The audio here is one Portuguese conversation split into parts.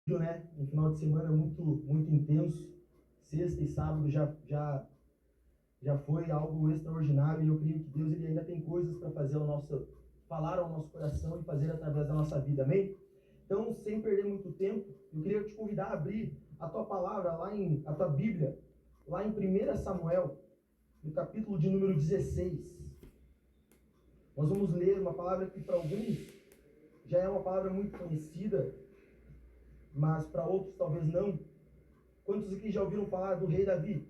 Né? Um final de semana muito intenso. Sexta e sábado já foi algo extraordinário, e eu creio que Deus ele ainda tem coisas para falar ao nosso coração e fazer através da nossa vida, amém? Então, sem perder muito tempo, eu queria te convidar a abrir a tua palavra a tua Bíblia, lá em 1 Samuel, no capítulo de número 16. Nós vamos ler uma palavra que para alguns já é uma palavra muito conhecida, mas para outros talvez não. Quantos aqui já ouviram falar do rei Davi?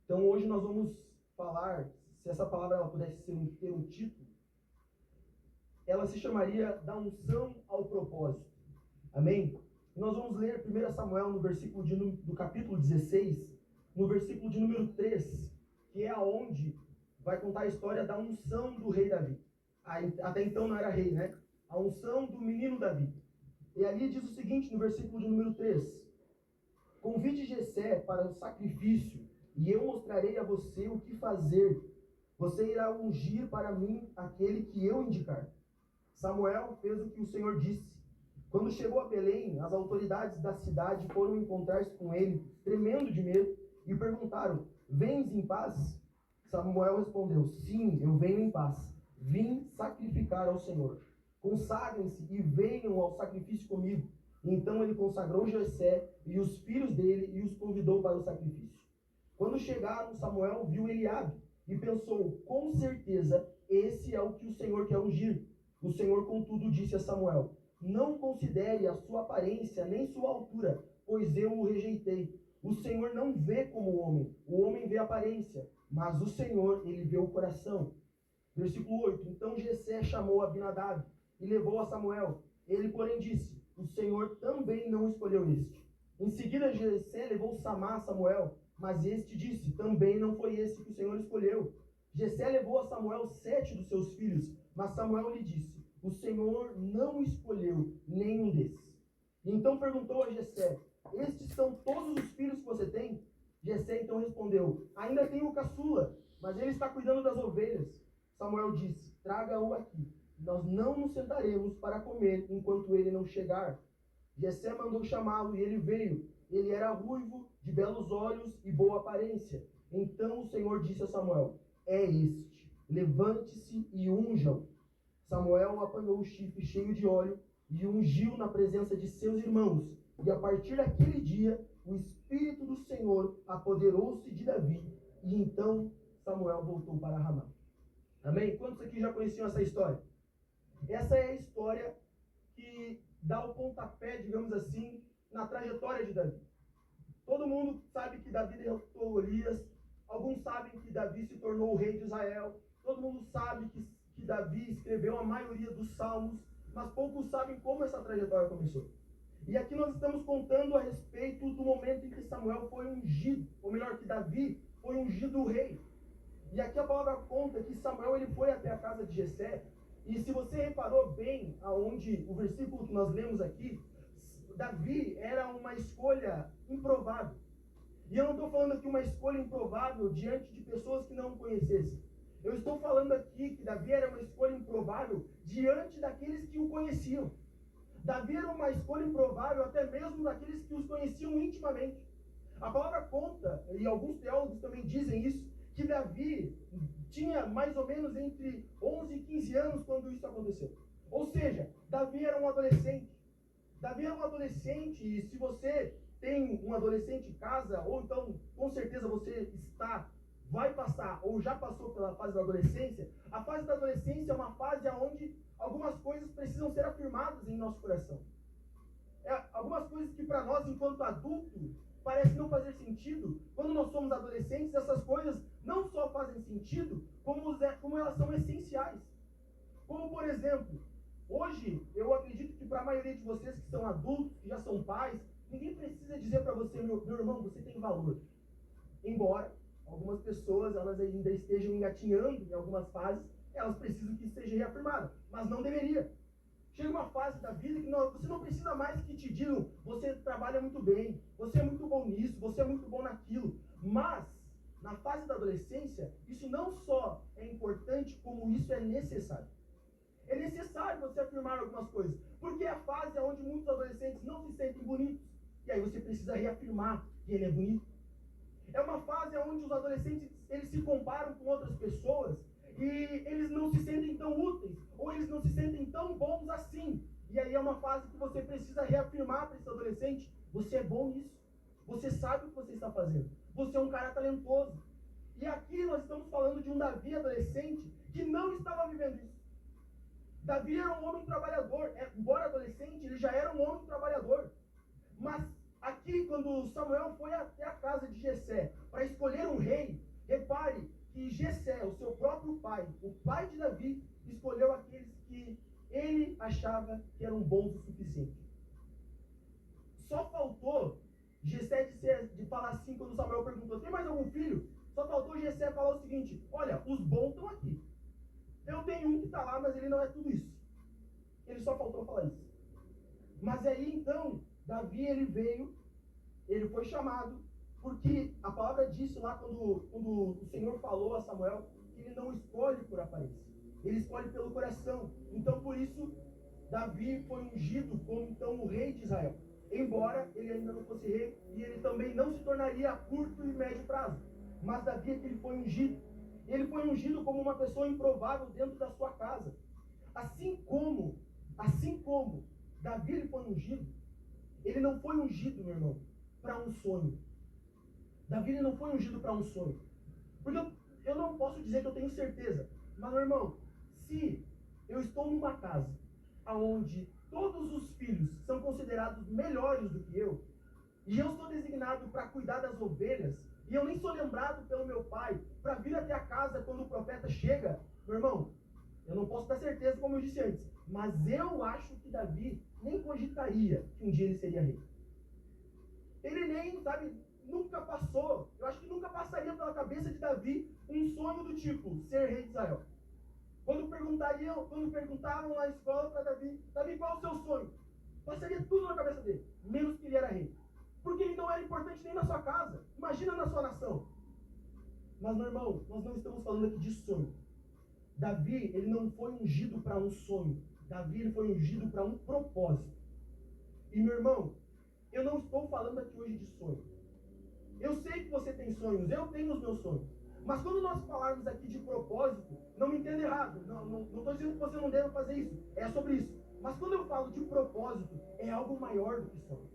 Então hoje nós vamos falar, se essa palavra ela pudesse ter um título, ela se chamaria da unção ao propósito. Amém? E nós vamos ler 1 Samuel no versículo do capítulo 16, no versículo de número 3, que é aonde vai contar a história da unção do rei Davi. Até então não era rei, né? A unção do menino Davi. E ali diz o seguinte no versículo de número 3: Convide Jessé para o sacrifício, e eu mostrarei a você o que fazer. Você irá ungir para mim aquele que eu indicar. Samuel fez o que o Senhor disse. Quando chegou a Belém, as autoridades da cidade foram encontrar-se com ele, tremendo de medo, e perguntaram: Vens em paz? Samuel respondeu: Sim, eu venho em paz. Vim sacrificar ao Senhor. Consagrem-se e venham ao sacrifício comigo. Então ele consagrou Jessé e os filhos dele e os convidou para o sacrifício. Quando chegaram, Samuel viu Eliabe e pensou: com certeza esse é o que o Senhor quer ungir. O Senhor, contudo, disse a Samuel: não considere a sua aparência nem sua altura, pois eu o rejeitei. O Senhor não vê como o homem vê a aparência, mas o Senhor, ele vê o coração. Versículo 8: Então Jessé chamou Abinadab e levou a Samuel. Ele, porém, disse: o Senhor também não escolheu este. Em seguida, Jessé levou Samá a Samuel, mas este disse: também não foi esse que o Senhor escolheu. Jessé levou a Samuel 7 dos seus filhos, mas Samuel lhe disse: o Senhor não escolheu nenhum desses. Então perguntou a Jessé: estes são todos os filhos que você tem? Jessé então respondeu: ainda tenho o caçula, mas ele está cuidando das ovelhas. Samuel disse: traga-o aqui. Nós não nos sentaremos para comer enquanto ele não chegar. Jessé mandou chamá-lo e ele veio. Ele era ruivo, de belos olhos e boa aparência. Então o Senhor disse a Samuel: é este, levante-se e unja-o. Samuel apanhou o chifre cheio de óleo e ungiu na presença de seus irmãos. E a partir daquele dia, o Espírito do Senhor apoderou-se de Davi. E então Samuel voltou para Ramá. Amém? Quantos aqui já conheciam essa história? Essa é a história que dá o pontapé, digamos assim, na trajetória de Davi. Todo mundo sabe que Davi derrotou Golias. Alguns sabem que Davi se tornou o rei de Israel. Todo mundo sabe que Davi escreveu a maioria dos salmos. Mas poucos sabem como essa trajetória começou. E aqui nós estamos contando a respeito do momento em que Samuel foi ungido. Ou melhor, que Davi foi ungido rei. E aqui a palavra conta que Samuel ele foi até a casa de Jessé. E se você reparou bem aonde o versículo que nós lemos aqui, Davi era uma escolha improvável. E eu não estou falando aqui uma escolha improvável diante de pessoas que não o conhecessem. Eu estou falando aqui que Davi era uma escolha improvável diante daqueles que o conheciam. Davi era uma escolha improvável até mesmo daqueles que os conheciam intimamente. A palavra conta, e alguns teólogos também dizem isso, que Davi tinha mais ou menos entre 11 e 15 anos quando isso aconteceu. Ou seja, Davi era um adolescente. Davi era um adolescente, e se você tem um adolescente em casa, ou então com certeza você vai passar ou já passou pela fase da adolescência. A fase da adolescência é uma fase onde algumas coisas precisam ser afirmadas em nosso coração. Algumas coisas que para nós, enquanto adultos, parece não fazer sentido. Quando nós somos adolescentes, essas coisas não só fazem sentido, como elas são essenciais. Como, por exemplo, hoje, eu acredito que para a maioria de vocês que são adultos, que já são pais, ninguém precisa dizer para você: meu irmão, você tem valor. Embora algumas pessoas elas ainda estejam engatinhando em algumas fases, elas precisam que isso seja reafirmado, mas não deveria. Chega uma fase da vida que você não precisa mais que te digam: você trabalha muito bem, você é muito bom nisso, você é muito bom naquilo. Mas, na fase da adolescência, isso não só é importante, como isso é necessário. É necessário você afirmar algumas coisas, porque é a fase onde muitos adolescentes não se sentem bonitos. E aí você precisa reafirmar que ele é bonito. É uma fase onde os adolescentes eles se comparam com outras pessoas e eles não se sentem tão úteis, ou eles não se sentem tão bons assim. E aí é uma fase que você precisa reafirmar para esse adolescente: você é bom nisso, você sabe o que você está fazendo, você é um cara talentoso. E aqui nós estamos falando de um Davi adolescente que não estava vivendo isso. Davi era um homem trabalhador, embora adolescente, ele já era um homem trabalhador. Mas aqui, quando Samuel foi até a casa de Jessé para escolher um rei, repare que Jessé, o seu próprio pai, o pai de Davi, escolheu aqueles que ele achava que eram bons o suficiente. Só faltou Jessé de falar assim, quando Samuel perguntou: tem mais algum filho? Só faltou Jessé falar o seguinte: olha, os bons estão aqui. Eu tenho um que está lá, mas ele não é tudo isso. Ele só faltou falar isso. Mas aí então, Davi ele foi chamado, porque a palavra disse lá quando o Senhor falou a Samuel que ele não escolhe por aparência, ele escolhe pelo coração. Então por isso Davi foi ungido como então o rei de Israel, embora ele ainda não fosse rei, e ele também não se tornaria a curto e médio prazo. Mas Davi ele foi ungido. Ele foi ungido como uma pessoa improvável dentro da sua casa. Assim como Davi ele foi ungido, ele não foi ungido, meu irmão, para um sonho. Davi ele não foi ungido para um sonho. Porque eu não posso dizer que eu tenho certeza. Mas, meu irmão, se eu estou numa casa onde todos os filhos são considerados melhores do que eu, e eu sou designado para cuidar das ovelhas, e eu nem sou lembrado pelo meu pai para vir até a casa quando o profeta chega, meu irmão, eu não posso dar certeza, como eu disse antes, mas eu acho que Davi nem cogitaria que um dia ele seria rei. Ele nem, nunca passou, eu acho que nunca passaria pela cabeça de Davi um sonho do tipo, ser rei de Israel. Quando perguntavam na escola para Davi, qual é o seu sonho? Passaria tudo na cabeça dele, menos que ele era rei. Porque ele não era importante nem na sua casa, imagina na sua nação. Mas, meu irmão, nós não estamos falando aqui de sonho. Davi, ele não foi ungido para um sonho. Davi, ele foi ungido para um propósito. E, meu irmão, eu não estou falando aqui hoje de sonho. Eu sei que você tem sonhos, eu tenho os meus sonhos. Mas quando nós falarmos aqui de propósito, não me entenda errado. Não estou dizendo que você não deve fazer isso. É sobre isso. Mas quando eu falo de propósito, é algo maior do que sonho.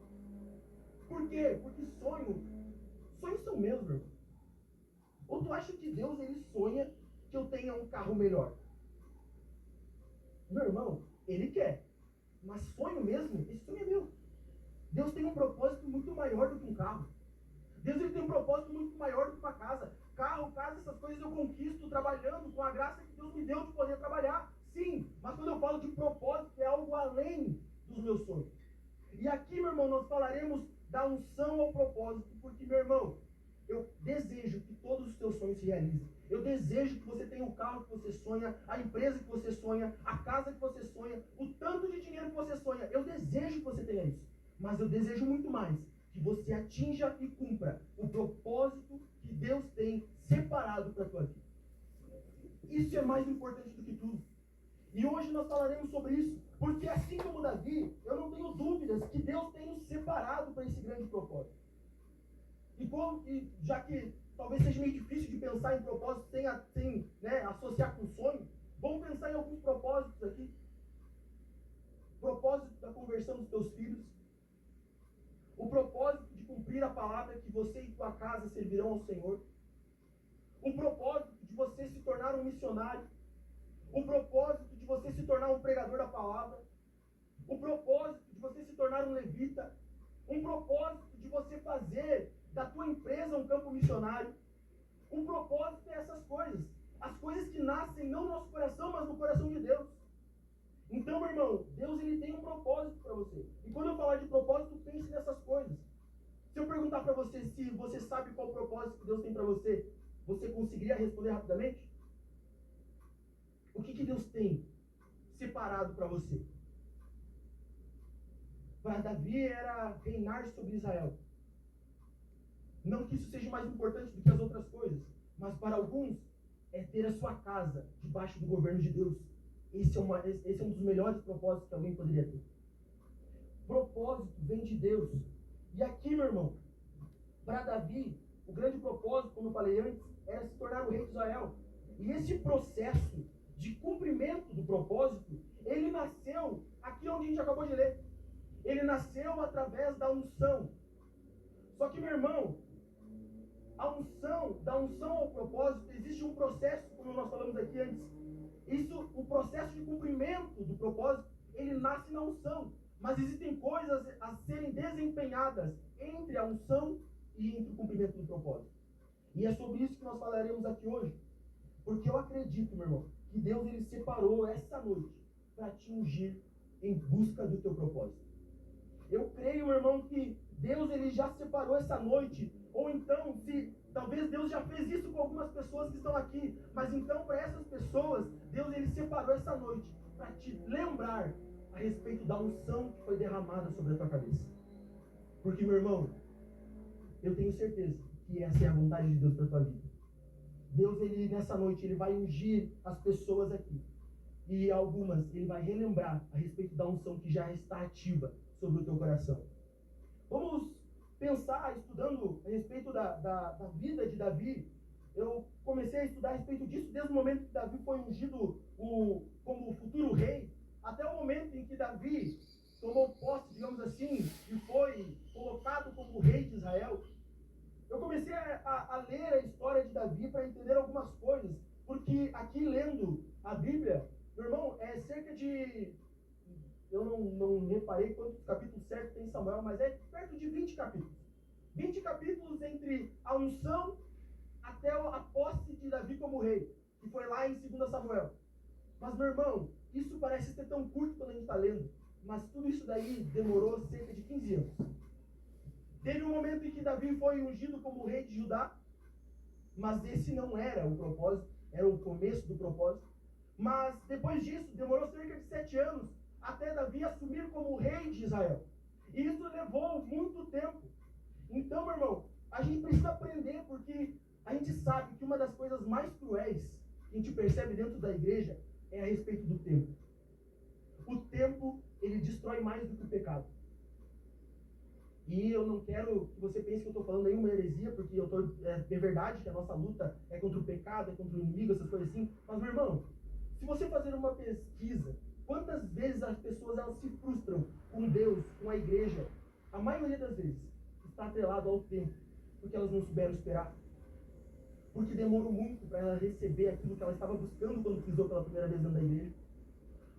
Por quê? Porque sonhos são meus, meu irmão. Ou tu acha que Deus, ele sonha que eu tenha um carro melhor? Meu irmão, ele quer. Mas sonho mesmo, esse sonho é meu. Deus tem um propósito muito maior do que um carro. Deus ele tem um propósito muito maior do que uma casa. Carro, casa, essas coisas eu conquisto trabalhando com a graça que Deus me deu de poder trabalhar. Sim, mas quando eu falo de propósito, é algo além dos meus sonhos. E aqui, meu irmão, nós falaremos da unção ao propósito, porque, meu irmão, eu desejo que todos os teus sonhos se realizem. Eu desejo que você tenha o carro que você sonha, a empresa que você sonha, a casa que você sonha, o tanto de dinheiro que você sonha. Eu desejo que você tenha isso. Mas eu desejo muito mais que você atinja e cumpra o propósito que Deus tem separado para a tua vida. Isso é mais importante do que tudo. E hoje nós falaremos sobre isso, porque assim como Davi, eu não tenho dúvidas que Deus tem nos separado para esse grande propósito. E já que talvez seja meio difícil de pensar em propósito sem associar com sonho, vamos pensar em alguns propósitos aqui. Propósito da conversão dos teus filhos. O propósito de cumprir a palavra que você e tua casa servirão ao Senhor. O propósito de você se tornar um missionário. O propósito de você se tornar um pregador da palavra. O propósito de você se tornar um levita. Um propósito de você fazer da tua empresa um campo missionário. Um propósito é essas coisas. As coisas que nascem não no nosso coração, mas no coração de Deus. Então, meu irmão, Deus ele tem um propósito para você. E quando eu falar de propósito, pense nessas coisas. Se eu perguntar para você se você sabe qual o propósito que Deus tem para você, você conseguiria responder rapidamente? O que Deus tem separado para você? Para Davi era reinar sobre Israel. Não que isso seja mais importante do que as outras coisas, mas para alguns é ter a sua casa debaixo do governo de Deus. esse é um dos melhores propósitos que alguém poderia ter. Propósito vem de Deus. E aqui, meu irmão, para Davi, o grande propósito, como eu falei antes, era se tornar o rei de Israel. E esse processo de cumprimento do propósito, ele nasceu aqui onde a gente acabou de ler. Ele nasceu através da unção. Só que, meu irmão, da unção ao propósito, existe um processo, como nós falamos aqui antes. O processo de cumprimento do propósito, ele nasce na unção. Mas existem coisas a serem desempenhadas entre a unção e entre o cumprimento do propósito. E é sobre isso que nós falaremos aqui hoje. Porque eu acredito, meu irmão, que Deus ele separou essa noite para te ungir em busca do teu propósito. Eu creio, meu irmão, que Deus ele já separou essa noite. Ou então, talvez Deus já fez isso com algumas pessoas que estão aqui. Mas então, para essas pessoas, Deus ele separou essa noite para te lembrar a respeito da unção que foi derramada sobre a tua cabeça. Porque, meu irmão, eu tenho certeza que essa é a vontade de Deus para a tua vida. Deus, ele nessa noite, ele vai ungir as pessoas aqui. E algumas, ele vai relembrar a respeito da unção que já está ativa sobre o teu coração. Vamos pensar, estudando a respeito da vida de Davi. Eu comecei a estudar a respeito disso desde o momento que Davi foi ungido como futuro rei, até o momento em que Davi tomou posse, digamos assim, e foi colocado como rei de Israel. Eu comecei a ler a história de Davi para entender algumas coisas, porque aqui lendo a Bíblia, meu irmão, é cerca de... Eu não reparei quantos capítulos certos tem em Samuel, mas é perto de 20 capítulos. 20 capítulos entre a unção até a posse de Davi como rei, que foi lá em 2 Samuel. Mas, meu irmão, isso parece ser tão curto quando a gente está lendo, mas tudo isso daí demorou cerca de 15 anos. Teve um momento em que Davi foi ungido como rei de Judá, mas esse não era o propósito, era o começo do propósito. Mas depois disso, demorou cerca de 7 anos até Davi assumir como rei de Israel. E isso levou muito tempo. Então, meu irmão, a gente precisa aprender, porque a gente sabe que uma das coisas mais cruéis que a gente percebe dentro da igreja é a respeito do tempo. O tempo, ele destrói mais do que o pecado. E eu não quero que você pense que eu estou falando nenhuma heresia, porque é verdade que a nossa luta é contra o pecado, é contra o inimigo, essas coisas assim. Mas, meu irmão, se você fazer uma pesquisa, quantas vezes as pessoas elas se frustram com Deus, com a igreja? A maioria das vezes está atrelado ao tempo, porque elas não souberam esperar. Porque demorou muito para ela receber aquilo que ela estava buscando quando pisou pela primeira vez dentro da igreja.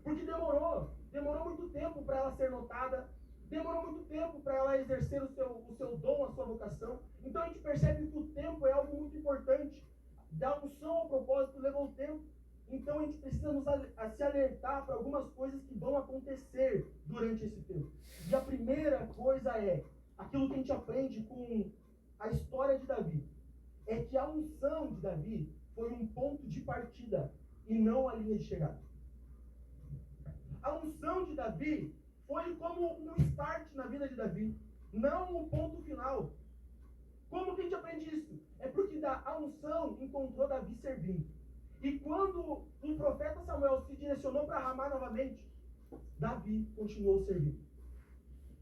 Porque demorou muito tempo para ela ser notada. Demorou muito tempo para ela exercer o seu dom, a sua vocação. Então a gente percebe que o tempo é algo muito importante. Da unção ao propósito levou tempo. Então a gente precisa se alertar para algumas coisas que vão acontecer durante esse tempo. E a primeira coisa é aquilo que a gente aprende com a história de Davi. É que a unção de Davi foi um ponto de partida e não a linha de chegada. A unção de Davi foi como um start na vida de Davi, não um ponto final. Como que a gente aprende isso? É porque a unção encontrou Davi servindo. E quando o profeta Samuel se direcionou para Ramá novamente, Davi continuou servindo.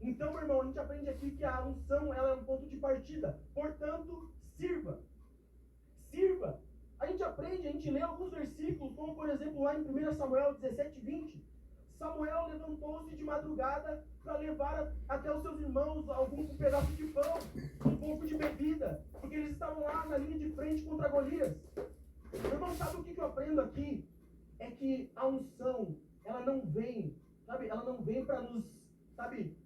Então, meu irmão, a gente aprende aqui que a unção ela é um ponto de partida. Portanto, sirva. Sirva. A gente lê alguns versículos, como por exemplo lá em 1 Samuel 17, 20. Samuel levantou-se de madrugada para levar até os seus irmãos um pedaço de pão, um pouco de bebida, porque eles estavam lá na linha de frente contra Golias. Meu irmão, sabe o que eu aprendo aqui? É que a unção, ela não vem, sabe? Ela não vem para nos, sabe?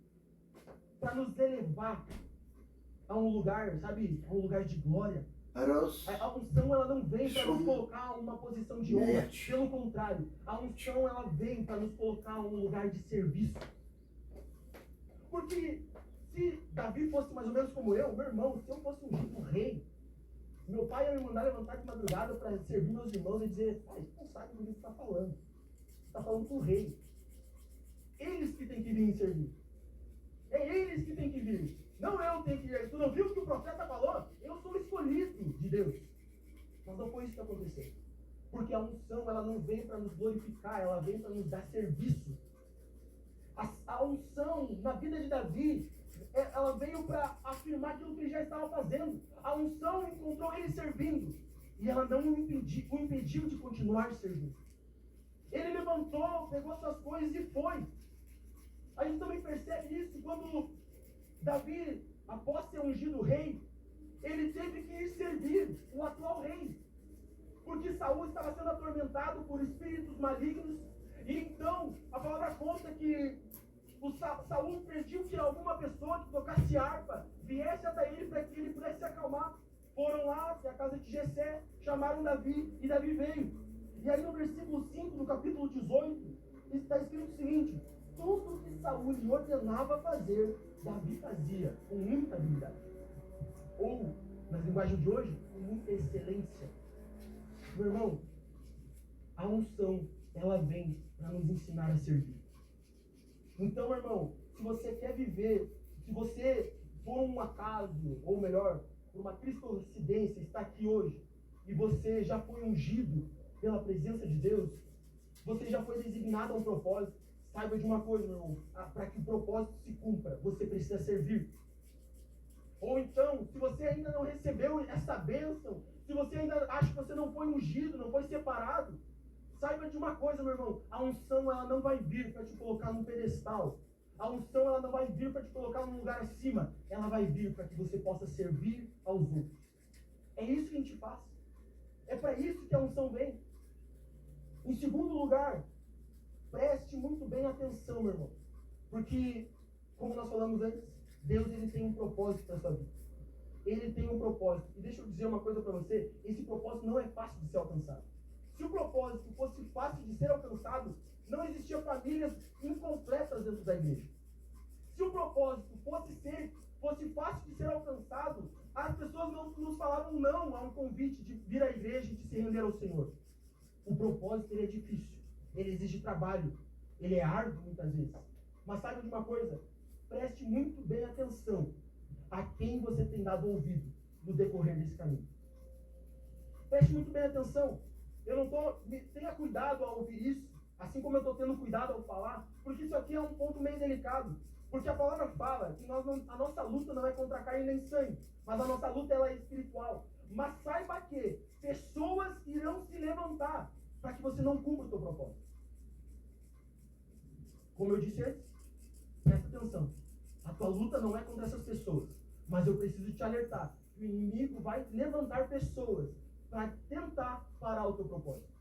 Para nos elevar a um lugar, sabe? A um lugar de glória. A unção, ela não vem para nos colocar em uma posição de honra. Pelo contrário, a unção, ela vem para nos colocar em um lugar de serviço. Porque se Davi fosse mais ou menos como eu, meu irmão, se eu fosse ungido rei, meu pai ia me mandar levantar de madrugada para servir meus irmãos e dizer: pai, você não sabe do que você está falando. Você está falando com o rei. Eles que têm que vir servir. É eles que têm que vir. Não eu tenho que vir. Tu não viu o que o profeta falou? Eu sou escolhido de Deus. Mas não foi isso que aconteceu. Porque a unção, ela não vem para nos glorificar, ela vem para nos dar serviço. A unção na vida de Davi, ela veio para afirmar aquilo que ele já estava fazendo. A unção encontrou ele servindo, e ela não o impediu de continuar servindo. Ele levantou, pegou suas coisas e foi. A gente também percebe isso quando Davi, após ser ungido rei, ele teve que ir servir o atual rei. Porque Saul estava sendo atormentado por espíritos malignos. E então, a palavra conta que Saul pediu que alguma pessoa que tocasse harpa viesse até ele para que ele pudesse se acalmar. Foram lá até a casa de Jessé, chamaram Davi e Davi veio. E aí no versículo 5 do capítulo 18, está escrito o seguinte: tudo que Saul lhe ordenava fazer, Davi fazia com muita habilidade. Ou, na linguagem de hoje, com muita excelência. Meu irmão, a unção, ela vem para nos ensinar a servir. Então, meu irmão, se você quer viver, se você, por um acaso, ou melhor, por uma coincidência, está aqui hoje, e você já foi ungido pela presença de Deus, você já foi designado a um propósito, saiba de uma coisa, meu irmão, para que o propósito se cumpra, você precisa servir. Ou então, se você ainda não recebeu essa bênção, se você ainda acha que você não foi ungido, não foi separado, saiba de uma coisa, meu irmão, a unção, ela não vai vir para te colocar num pedestal. A unção, ela não vai vir para te colocar num lugar acima. Ela vai vir para que você possa servir aos outros. É isso que a gente faz. É para isso que a unção vem. Em segundo lugar, preste muito bem atenção, meu irmão. Porque, como nós falamos antes, Deus, ele tem um propósito para a sua vida. Ele tem um propósito. E deixa eu dizer uma coisa para você, esse propósito não é fácil de ser alcançado. Se o propósito fosse fácil de ser alcançado, não existiam famílias incompletas dentro da igreja. Se o propósito fosse fácil de ser alcançado, as pessoas não nos falavam não a um convite de vir à igreja e de se render ao Senhor. O propósito, ele é difícil, ele exige trabalho, ele é árduo muitas vezes. Mas saiba de uma coisa, preste muito bem atenção a quem você tem dado ouvido no decorrer desse caminho. Preste muito bem atenção. Tenha cuidado ao ouvir isso, assim como eu estou tendo cuidado ao falar, porque isso aqui é um ponto meio delicado. Porque a palavra fala que a nossa luta não é contra carne nem sangue, mas a nossa luta, ela é espiritual. Mas saiba que pessoas irão se levantar para que você não cumpra o seu propósito. Como eu disse antes, presta atenção. A tua luta não é contra essas pessoas, mas eu preciso te alertar que o inimigo vai levantar pessoas para tentar parar o teu propósito.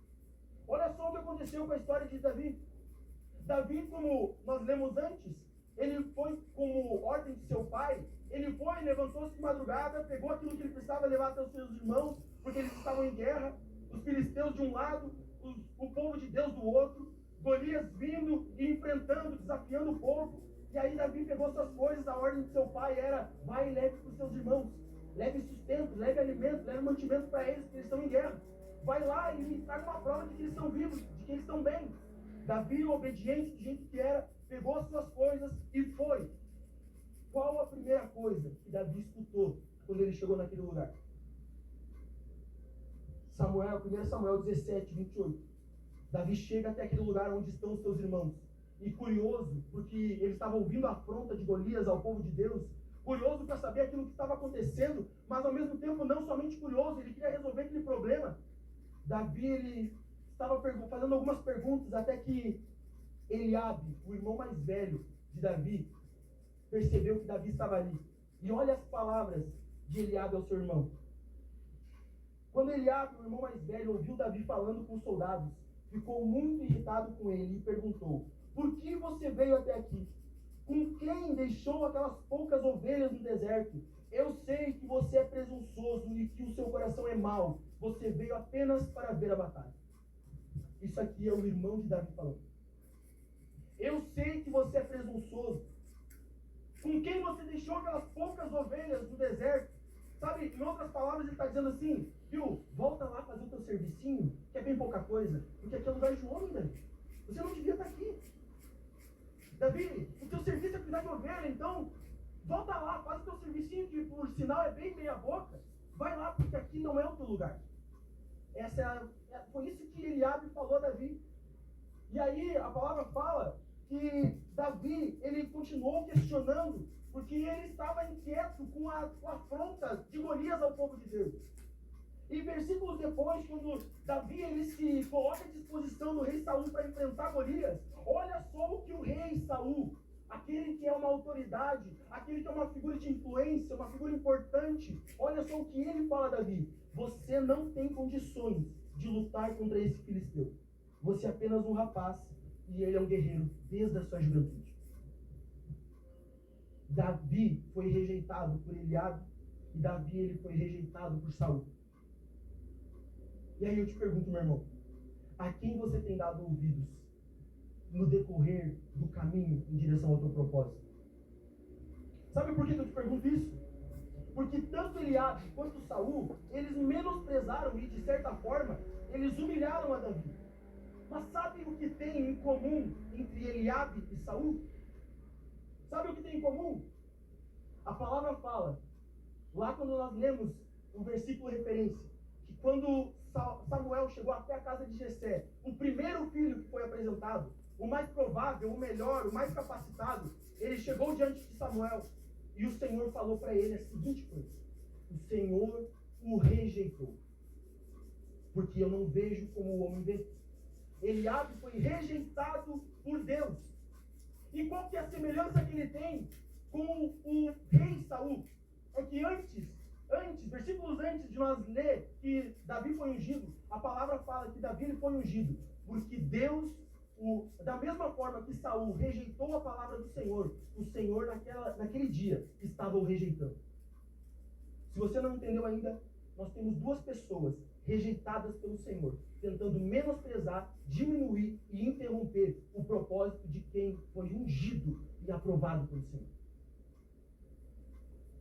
Olha só o que aconteceu com a história de Davi. Davi, como nós lemos antes, ele foi como ordem de seu pai, ele foi, levantou-se de madrugada, pegou aquilo que ele precisava levar até os seus irmãos, porque eles estavam em guerra, os filisteus de um lado, o povo de Deus do outro, Golias vindo e enfrentando, desafiando o povo. E aí Davi pegou suas coisas, a ordem de seu pai era: vai e leve para os seus irmãos, leve sustento, leve alimento, leve mantimento para eles, que eles estão em guerra. Vai lá e me traga uma prova de que eles estão vivos, de que eles estão bem. Davi, obediente, de gente que era, pegou as suas coisas e foi. Qual a primeira coisa que Davi escutou quando ele chegou naquele lugar? 1 Samuel 17, 28. Davi chega até aquele lugar onde estão os seus irmãos. E curioso, porque ele estava ouvindo a afronta de Golias ao povo de Deus, curioso para saber aquilo que estava acontecendo, mas ao mesmo tempo não somente curioso, ele queria resolver aquele problema. Davi, ele estava fazendo algumas perguntas, até que Eliabe, o irmão mais velho de Davi, percebeu que Davi estava ali. E olha as palavras de Eliabe ao seu irmão. Quando Eliabe, o irmão mais velho, ouviu Davi falando com os soldados, ficou muito irritado com ele e perguntou: por que você veio até aqui? Com quem deixou aquelas poucas ovelhas no deserto? Eu sei que você é presunçoso e que o seu coração é mau. Você veio apenas para ver a batalha. Isso aqui é o irmão de Davi falando. Eu sei que você é presunçoso. Com quem você deixou aquelas poucas ovelhas no deserto? Sabe, em outras palavras, ele está dizendo assim: viu, volta lá fazer o teu servicinho, que é bem pouca coisa, porque aqui é lugar de homem, Davi. Você não devia estar aqui. Davi, o teu serviço é cuidar de ovelha, então volta lá, faz o teu servicinho, que por sinal é bem meia boca. Vai lá, porque aqui não é o teu lugar. Essa Foi isso que Eliabe falou a Davi. E aí a palavra fala que Davi, ele continuou questionando, porque ele estava inquieto com a afronta de Golias ao povo de Deus. E versículos depois, quando Davi ele se coloca à disposição do rei Saul para enfrentar Golias, olha só o que o rei Saul, aquele que é uma autoridade, aquele que é uma figura de influência, uma figura importante, olha só o que ele fala a Davi: você não tem condições de lutar contra esse filisteu. Você é apenas um rapaz e ele é um guerreiro desde a sua juventude. Davi foi rejeitado por Eliabe e Davi ele foi rejeitado por Saul. E aí eu te pergunto, meu irmão, a quem você tem dado ouvidos no decorrer do caminho em direção ao teu propósito? Sabe por que eu te pergunto isso? Porque tanto Eliabe quanto Saul, eles menosprezaram e, de certa forma, eles humilharam a Davi. Mas sabe o que tem em comum entre Eliabe e Saul? Sabe o que tem em comum? A palavra fala, lá quando nós lemos o versículo referência, que quando Samuel chegou até a casa de Jessé, o primeiro filho que foi apresentado, o mais provável, o melhor, o mais capacitado, ele chegou diante de Samuel e o Senhor falou para ele a seguinte coisa: o Senhor o rejeitou, porque eu não vejo como o homem vê. Eliabe foi rejeitado por Deus. E qual que é a semelhança que ele tem com o rei Saul? É que antes, versículos antes de nós ler que Davi foi ungido, a palavra fala que Davi ele foi ungido, porque Deus, da mesma forma que Saul rejeitou a palavra do Senhor, o Senhor naquele dia estava o rejeitando. Se você não entendeu ainda, nós temos duas pessoas rejeitadas pelo Senhor, tentando menosprezar, diminuir e interromper o propósito de quem foi ungido e aprovado pelo Senhor.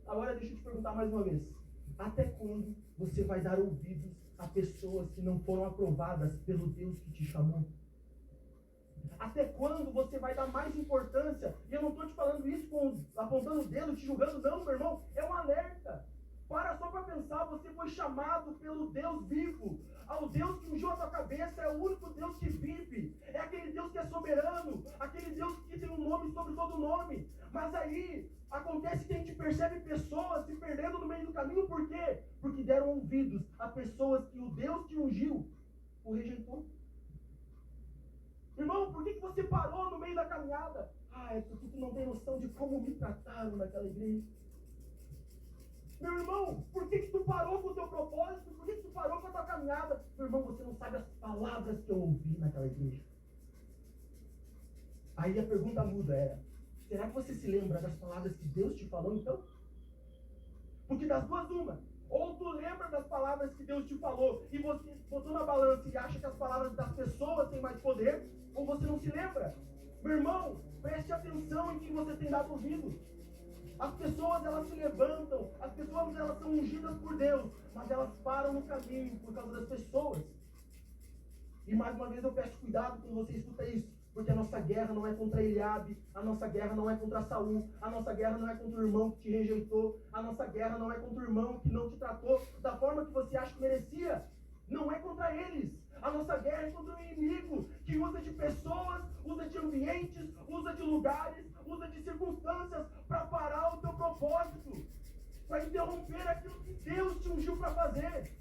Agora deixa eu te perguntar mais uma vez: até quando você vai dar ouvidos a pessoas que não foram aprovadas pelo Deus que te chamou? Até quando você vai dar mais importância? E eu não estou te falando isso apontando o dedo, te julgando, não, meu irmão. É um alerta. Para só para pensar, você foi chamado pelo Deus vivo. Ao Deus que ungiu a tua cabeça, é o único Deus que vive. É aquele Deus que é soberano, aquele Deus que tem um nome sobre todo nome. Mas aí, acontece que a gente percebe pessoas se perdendo no meio do caminho. Por quê? Porque deram ouvidos a pessoas que o Deus que ungiu o rejeitou. Irmão, por que você parou no meio da caminhada? É porque tu não tem noção de como me trataram naquela igreja. Meu irmão, por que tu parou com o teu propósito? Por que tu parou com a tua caminhada? Meu irmão, você não sabe as palavras que eu ouvi naquela igreja. Aí a pergunta muda, será que você se lembra das palavras que Deus te falou então? Porque das duas uma, ou tu lembra das palavras que Deus te falou e você botou na balança e acha que as palavras das pessoas têm mais poder, ou você não se lembra. Meu irmão, preste atenção em quem você tem dado ouvido. As pessoas, elas se levantam, as pessoas, elas são ungidas por Deus, mas elas param no caminho por causa das pessoas. E mais uma vez eu peço cuidado quando você escuta isso, porque a nossa guerra não é contra Eliabe, a nossa guerra não é contra Saul, a nossa guerra não é contra o irmão que te rejeitou, a nossa guerra não é contra o irmão que não te tratou da forma que você acha que merecia. Não é contra eles. A nossa guerra é contra o inimigo, que usa de pessoas, usa de ambientes, usa de lugares, usa de circunstâncias para parar o teu propósito, para interromper aquilo que Deus te ungiu para fazer.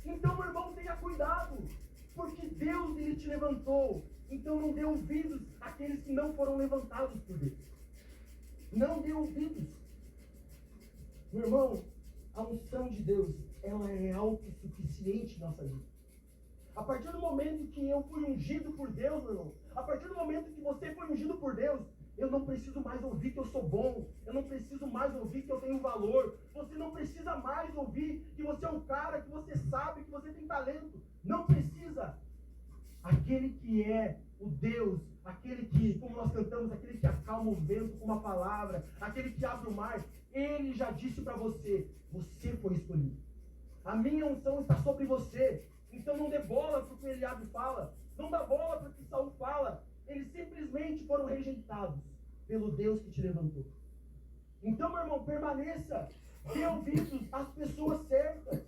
Então, meu irmão, tenha cuidado, porque Deus ele te levantou. Então não dê ouvidos àqueles que não foram levantados por Deus. Não dê ouvidos. Meu irmão, a unção de Deus, ela é autossuficiente em nossa vida. A partir do momento que eu fui ungido por Deus, meu irmão, a partir do momento que você foi ungido por Deus, eu não preciso mais ouvir que eu sou bom, eu não preciso mais ouvir que eu tenho valor, você não precisa mais ouvir que você é um cara, que você sabe, que você tem talento. Não precisa. Aquele que é o Deus, aquele que, como nós cantamos, aquele que acalma o vento com uma palavra, aquele que abre o mar, ele já disse para você, você foi escolhido. A minha unção está sobre você. Então não dê bola para o que Eliabe fala, não dá bola para o que Saul fala. Eles simplesmente foram rejeitados pelo Deus que te levantou. Então, meu irmão, permaneça, dê ouvidos às pessoas certas.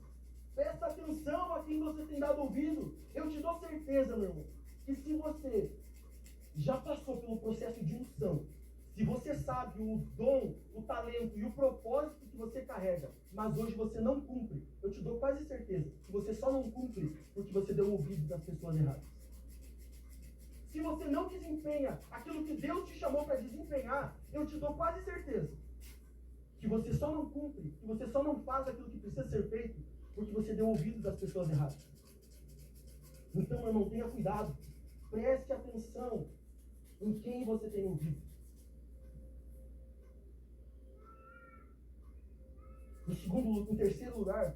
Presta atenção a quem você tem dado ouvido. Eu te dou certeza, meu irmão, que se você já passou pelo processo de unção, se você sabe o dom, o talento e o propósito que você carrega, mas hoje você não cumpre, eu te dou quase certeza que você só não cumpre porque você deu ouvido das pessoas erradas. Se você não desempenha aquilo que Deus te chamou para desempenhar, eu te dou quase certeza que você só não cumpre, que você só não faz aquilo que precisa ser feito porque você deu ouvido das pessoas erradas. Então, meu irmão, tenha cuidado. Preste atenção em quem você tem ouvido. Em terceiro lugar,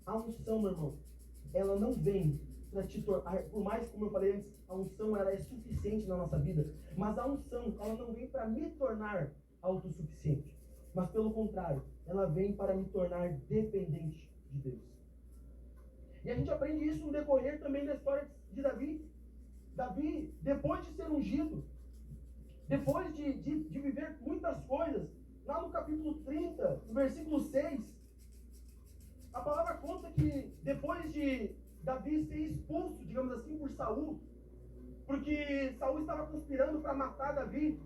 a unção, meu irmão, ela não vem para te tornar, por mais, como eu falei antes, a unção ela é suficiente na nossa vida, mas a unção, ela não vem para me tornar autossuficiente, mas pelo contrário, ela vem para me tornar dependente de Deus. E a gente aprende isso no decorrer também da história de Davi. Davi, depois de ser ungido, depois de viver muitas coisas, lá no capítulo 30, no versículo 6, a palavra conta que depois de Davi ser expulso, digamos assim, por Saul, porque Saul estava conspirando para matar Davi,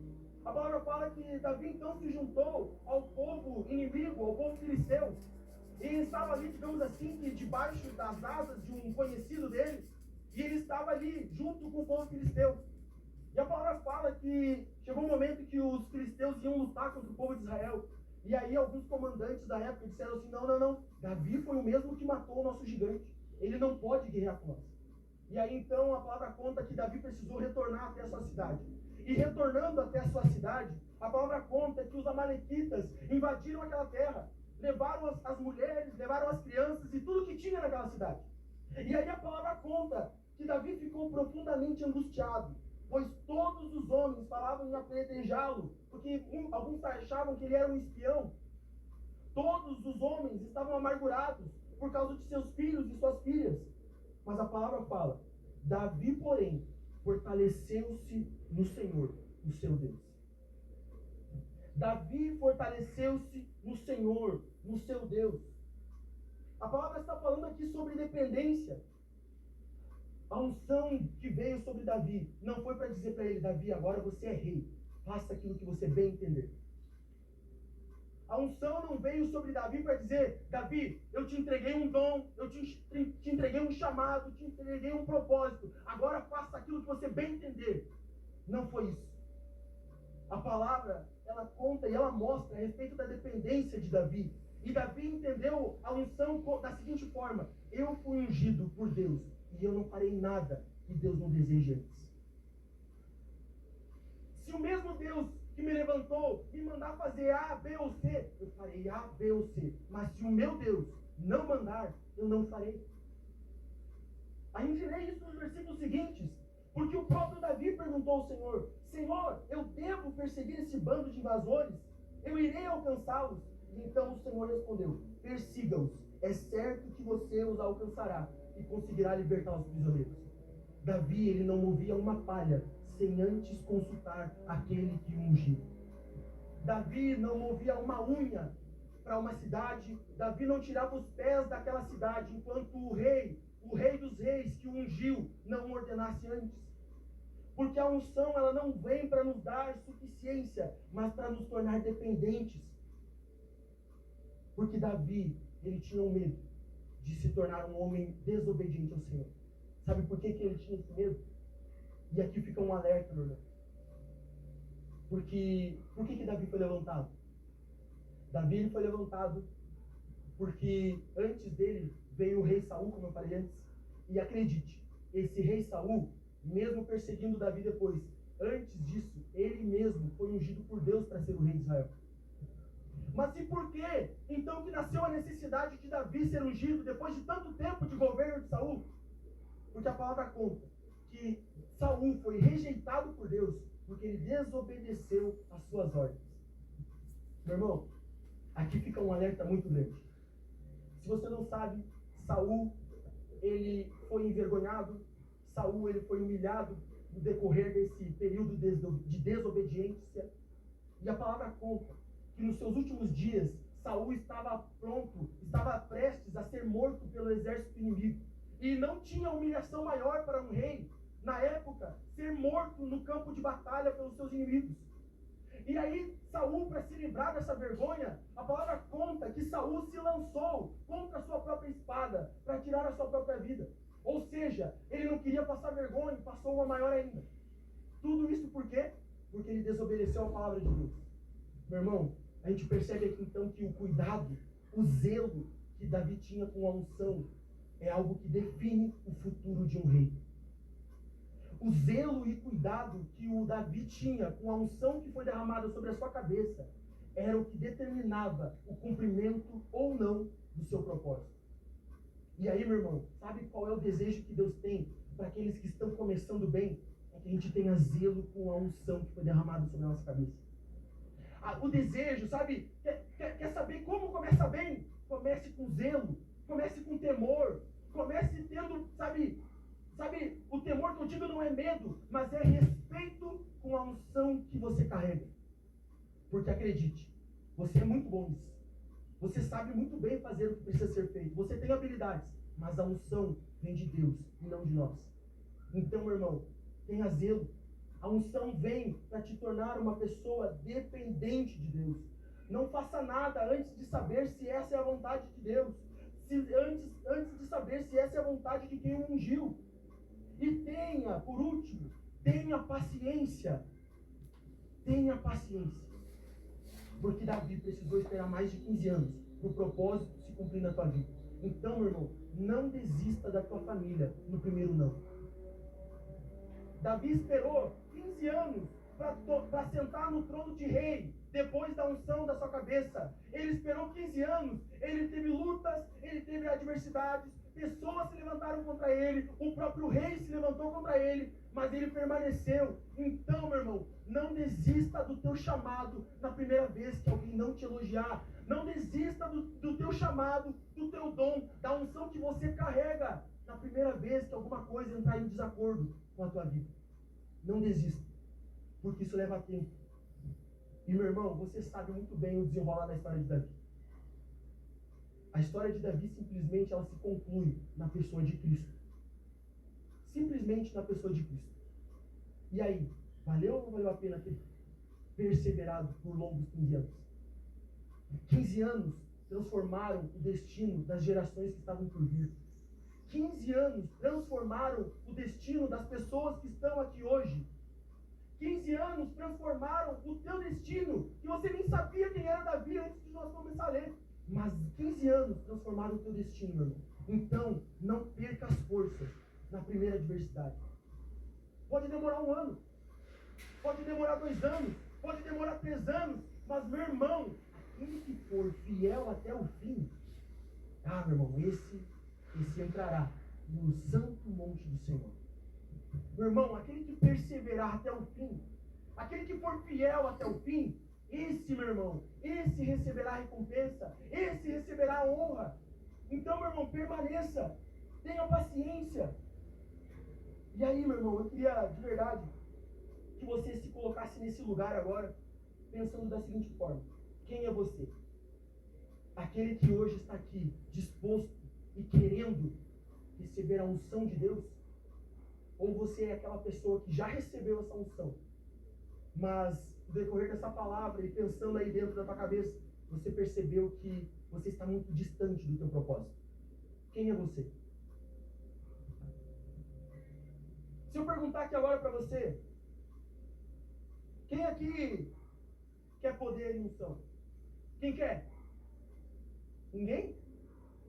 a palavra fala que Davi então se juntou ao povo inimigo, ao povo filisteu, e estava ali, digamos assim, debaixo das asas de um conhecido dele, e ele estava ali junto com o povo filisteu. E a palavra fala que chegou um momento que os filisteus iam lutar contra o povo de Israel. E aí alguns comandantes da época disseram assim, não, Davi foi o mesmo que matou o nosso gigante. Ele não pode guerrear com nós. E aí então a palavra conta que Davi precisou retornar até a sua cidade. E retornando até a sua cidade, a palavra conta que os amalequitas invadiram aquela terra. Levaram as mulheres, levaram as crianças e tudo que tinha naquela cidade. E aí a palavra conta que Davi ficou profundamente angustiado, pois todos os homens falavam em apedrejá-lo, porque alguns achavam que ele era um espião. Todos os homens estavam amargurados por causa de seus filhos e suas filhas. Mas a palavra fala, Davi, porém, fortaleceu-se no Senhor, o seu Deus. Davi fortaleceu-se no Senhor, no seu Deus. A palavra está falando aqui sobre dependência. A unção que veio sobre Davi não foi para dizer para ele, Davi, agora você é rei, faça aquilo que você bem entender. A unção não veio sobre Davi para dizer, Davi, eu te entreguei um dom, eu te entreguei um chamado, te entreguei um propósito, agora faça aquilo que você bem entender. Não foi isso. A palavra, ela conta e ela mostra a respeito da dependência de Davi. E Davi entendeu a unção da seguinte forma, eu fui ungido por Deus, e eu não farei nada que Deus não deseje antes. Se o mesmo Deus que me levantou me mandar fazer A, B ou C, eu farei A, B ou C. Mas se o meu Deus não mandar, eu não farei. A gente lê isso nos versículos seguintes, porque o próprio Davi perguntou ao Senhor, Senhor, eu devo perseguir esse bando de invasores? Eu irei alcançá-los? E então o Senhor respondeu, persiga-os, é certo que você os alcançará e conseguirá libertar os prisioneiros. Davi, ele não movia uma palha sem antes consultar aquele que o ungiu. Davi não movia uma unha para uma cidade. Davi não tirava os pés daquela cidade enquanto o rei dos reis que o ungiu, não o ordenasse antes. Porque a unção, ela não vem para nos dar suficiência, mas para nos tornar dependentes. Porque Davi, ele tinha um medo de se tornar um homem desobediente ao Senhor. Sabe por que ele tinha esse medo? E aqui fica um alerta, meu irmão. Por que Davi foi levantado? Davi ele foi levantado porque antes dele veio o rei Saul, como eu falei antes. E acredite, esse rei Saul, mesmo perseguindo Davi depois, antes disso, ele mesmo foi ungido por Deus para ser o rei de Israel. Mas e por que, então, que nasceu a necessidade de Davi ser ungido depois de tanto tempo de governo de Saul? Porque a palavra conta que Saul foi rejeitado por Deus porque ele desobedeceu às suas ordens. Meu irmão, aqui fica um alerta muito grande. Se você não sabe, Saul, ele foi envergonhado, Saul, ele foi humilhado no decorrer desse período de desobediência. E a palavra conta que nos seus últimos dias, Saul estava pronto, estava prestes a ser morto pelo exército inimigo. E não tinha humilhação maior para um rei, na época, ser morto no campo de batalha pelos seus inimigos. E aí, Saul, para se livrar dessa vergonha, a palavra conta que Saul se lançou contra a sua própria espada, para tirar a sua própria vida. Ou seja, ele não queria passar vergonha, passou uma maior ainda. Tudo isso por quê? Porque ele desobedeceu a palavra de Deus. Meu irmão, a gente percebe aqui então que o cuidado, o zelo que Davi tinha com a unção, é algo que define o futuro de um rei. O zelo e cuidado que o Davi tinha com a unção que foi derramada sobre a sua cabeça era o que determinava o cumprimento ou não do seu propósito. E aí, meu irmão, sabe qual é o desejo que Deus tem para aqueles que estão começando bem? É que a gente tenha zelo com a unção que foi derramada sobre a nossa cabeça. O desejo, sabe, quer saber como começa bem? Comece com zelo, comece com temor, comece tendo, sabe, o temor que eu digo não é medo, mas é respeito com a unção que você carrega. Porque acredite, você é muito bom nisso. Você sabe muito bem fazer o que precisa ser feito. Você tem habilidades, mas a unção vem de Deus e não de nós. Então, meu irmão, tenha zelo. A unção vem para te tornar uma pessoa dependente de Deus. Não faça nada antes de saber se essa é a vontade de Deus. Antes de saber se essa é a vontade de quem o ungiu. E tenha, por último, tenha paciência. Tenha paciência. Porque Davi precisou esperar mais de 15 anos para o propósito se cumprir na tua vida. Então, meu irmão, não desista da tua família no primeiro não. Davi esperou 15 anos para sentar no trono de rei, depois da unção da sua cabeça. Ele esperou 15 anos, ele teve lutas, ele teve adversidades, pessoas se levantaram contra ele, o próprio rei se levantou contra ele, mas ele permaneceu. Então, meu irmão, não desista do teu chamado na primeira vez que alguém não te elogiar. Não desista do teu chamado, do teu dom, da unção que você carrega na primeira vez que alguma coisa entrar em desacordo com a tua vida. Não desista, porque isso leva tempo. E, meu irmão, você sabe muito bem o desenrolar da história de Davi. A história de Davi simplesmente ela se conclui na pessoa de Cristo. Simplesmente na pessoa de Cristo. E aí, valeu ou não valeu a pena ter perseverado por longos 15 anos? 15 anos transformaram o destino das gerações que estavam por vir. 15 anos transformaram o destino das pessoas que estão aqui hoje. 15 anos transformaram o teu destino, que você nem sabia quem era Davi antes de nós começar a ler. Mas 15 anos transformaram o teu destino, meu irmão. Então, não perca as forças na primeira adversidade. Pode demorar 1 ano, pode demorar 2 anos, pode demorar 3 anos, mas, meu irmão, aquele que for fiel até o fim, meu irmão, esse entrará no santo monte do Senhor. Meu irmão, aquele que perseverar até o fim, aquele que for fiel até o fim, esse, meu irmão, esse receberá a recompensa, esse receberá a honra. Então, meu irmão, permaneça, tenha paciência. E aí, meu irmão, eu queria, de verdade, que você se colocasse nesse lugar agora, pensando da seguinte forma: quem é você? Aquele que hoje está aqui, disposto e querendo receber a unção de Deus? Ou você é aquela pessoa que já recebeu essa unção, mas no decorrer dessa palavra e pensando aí dentro da tua cabeça, você percebeu que você está muito distante do teu propósito? Quem é você? Se eu perguntar aqui agora para você, quem aqui quer poder e unção? Quem quer? Ninguém?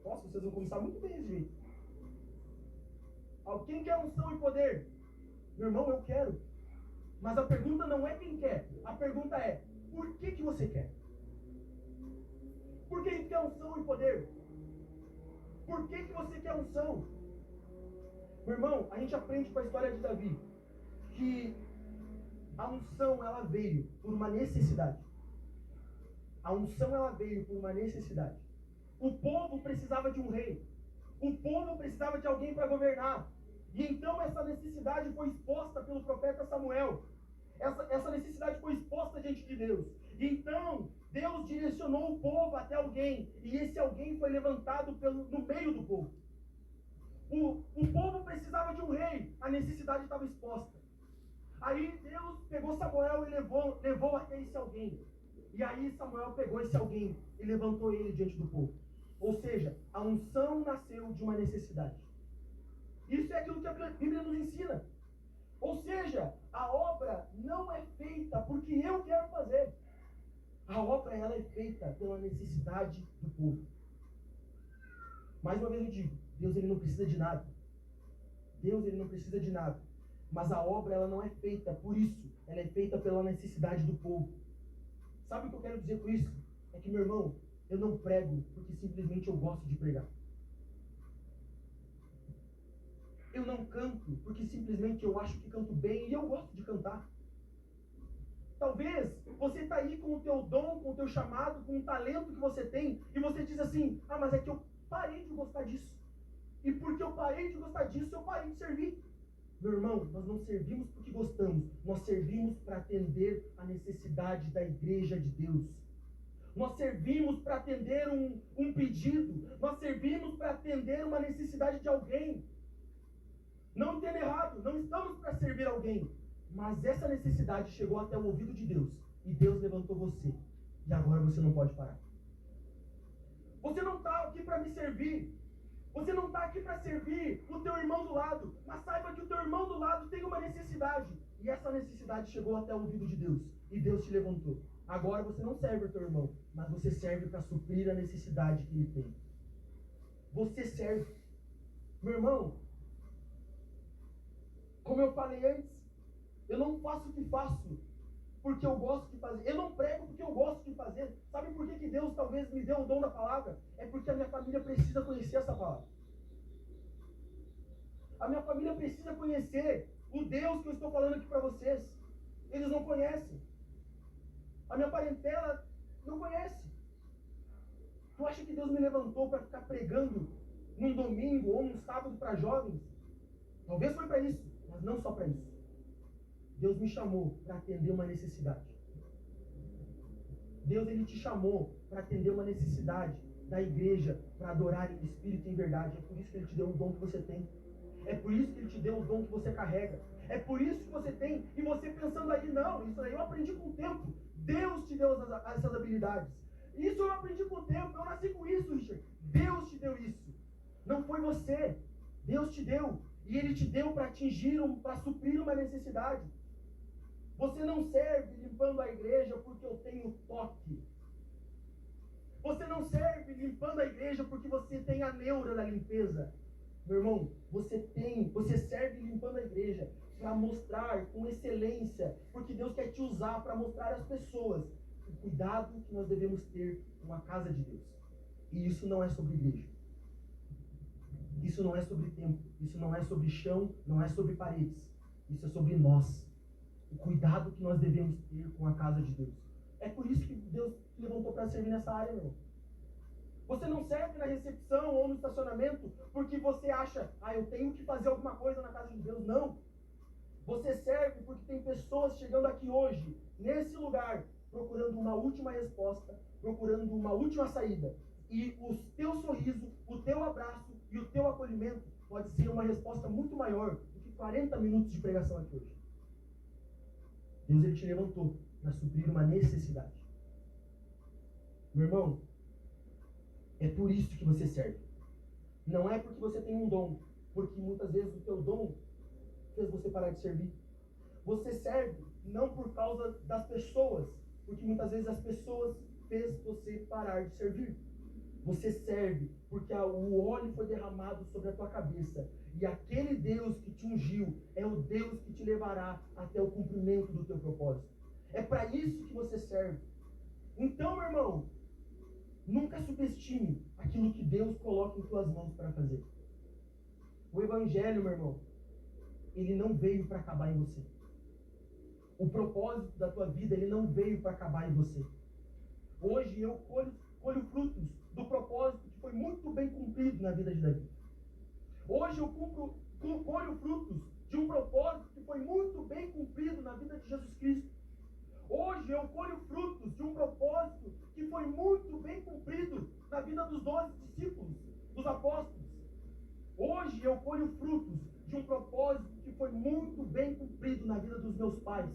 Nossa, vocês vão começar muito bem esse jeito. Quem quer unção e poder? Meu irmão, eu quero. Mas a pergunta não é quem quer. A pergunta é, por que você quer? Por que ele quer unção e poder? Por que você quer unção? Meu irmão, a gente aprende com a história de Davi que a unção ela veio por uma necessidade. A unção ela veio por uma necessidade. O povo precisava de um rei. O povo precisava de alguém para governar. E então essa necessidade foi exposta pelo profeta Samuel. Essa necessidade foi exposta diante de Deus. E então Deus direcionou o povo até alguém, e esse alguém foi levantado no meio do povo. O povo precisava de um rei, a necessidade estava exposta. Aí Deus pegou Samuel e levou até esse alguém. E aí Samuel pegou esse alguém e levantou ele diante do povo. Ou seja, a unção nasceu de uma necessidade. Isso é aquilo que a Bíblia nos ensina. Ou seja, a obra não é feita porque eu quero fazer. A obra ela é feita pela necessidade do povo. Mais uma vez eu digo, Deus ele não precisa de nada. Deus ele não precisa de nada. Mas a obra ela não é feita por isso. Ela é feita pela necessidade do povo. Sabe o que eu quero dizer com isso? É que, meu irmão, eu não prego porque simplesmente eu gosto de pregar. Eu não canto porque simplesmente eu acho que canto bem e eu gosto de cantar. Talvez você está aí com o teu dom, com o teu chamado, com o talento que você tem, e você diz assim, mas é que eu parei de gostar disso. E porque eu parei de gostar disso, eu parei de servir. Meu irmão, nós não servimos porque gostamos, nós servimos para atender a necessidade da igreja de Deus. Nós servimos para atender um pedido, nós servimos para atender uma necessidade de alguém. Não entenda errado, não estamos para servir alguém, mas essa necessidade chegou até o ouvido de Deus, e Deus levantou você, e agora você não pode parar. Você não está aqui para me servir, você não está aqui para servir o teu irmão do lado, mas saiba que o teu irmão do lado tem uma necessidade, e essa necessidade chegou até o ouvido de Deus, e Deus te levantou. Agora você não serve o teu irmão, mas você serve para suprir a necessidade que ele tem. Você serve. Meu irmão, como eu falei antes, eu não faço o que faço porque eu gosto de fazer. Eu não prego porque eu gosto de fazer. Sabe por que Deus talvez me deu o dom da palavra? É porque a minha família precisa conhecer essa palavra. A minha família precisa conhecer o Deus que eu estou falando aqui para vocês. Eles não conhecem. A minha parentela não conhece. Tu acha que Deus me levantou para ficar pregando num domingo ou num sábado para jovens? Talvez foi para isso, mas não só para isso. Deus me chamou para atender uma necessidade. Deus ele te chamou para atender uma necessidade da igreja, para adorar em espírito e em verdade. É por isso que ele te deu o dom que você tem. É por isso que ele te deu o dom que você carrega. É por isso que você tem. E você pensando aí, não, isso aí eu aprendi com o tempo. Deus te deu essas habilidades. Isso eu aprendi com o tempo. Eu nasci com isso, Richard. Deus te deu isso. Não foi você. Deus te deu. E ele te deu para para suprir uma necessidade. Você não serve limpando a igreja porque eu tenho toque. Você não serve limpando a igreja porque você tem a neura da limpeza. Meu irmão, você serve limpando a igreja para mostrar com excelência, porque Deus quer te usar para mostrar às pessoas o cuidado que nós devemos ter com a casa de Deus. E isso não é sobre igreja. Isso não é sobre templo. Isso não é sobre chão, não é sobre paredes. Isso é sobre nós. O cuidado que nós devemos ter com a casa de Deus. É por isso que Deus te levantou para servir nessa área, meu. Você não serve na recepção ou no estacionamento porque você acha, eu tenho que fazer alguma coisa na casa de Deus. Não. Você serve porque tem pessoas chegando aqui hoje, nesse lugar, procurando uma última resposta, procurando uma última saída. E o teu sorriso, o teu abraço e o teu acolhimento pode ser uma resposta muito maior do que 40 minutos de pregação aqui hoje. Deus ele te levantou para suprir uma necessidade. Meu irmão, é por isso que você serve. Não é porque você tem um dom, porque muitas vezes o teu dom fez você parar de servir. Você serve não por causa das pessoas, porque muitas vezes as pessoas fez você parar de servir. Você serve porque o óleo foi derramado sobre a tua cabeça. E aquele Deus que te ungiu é o Deus que te levará até o cumprimento do teu propósito. É para isso que você serve. Então, meu irmão, nunca subestime aquilo que Deus coloca em tuas mãos para fazer. O Evangelho, meu irmão, ele não veio para acabar em você. O propósito da tua vida, ele não veio para acabar em você. Hoje eu colho frutos do propósito que foi muito bem cumprido na vida de Davi. Hoje eu colho frutos de um propósito que foi muito bem cumprido na vida de Jesus Cristo. Hoje eu colho frutos de um propósito foi muito bem cumprido na vida dos 12 discípulos, dos apóstolos. Hoje eu colho frutos de um propósito que foi muito bem cumprido na vida dos meus pais.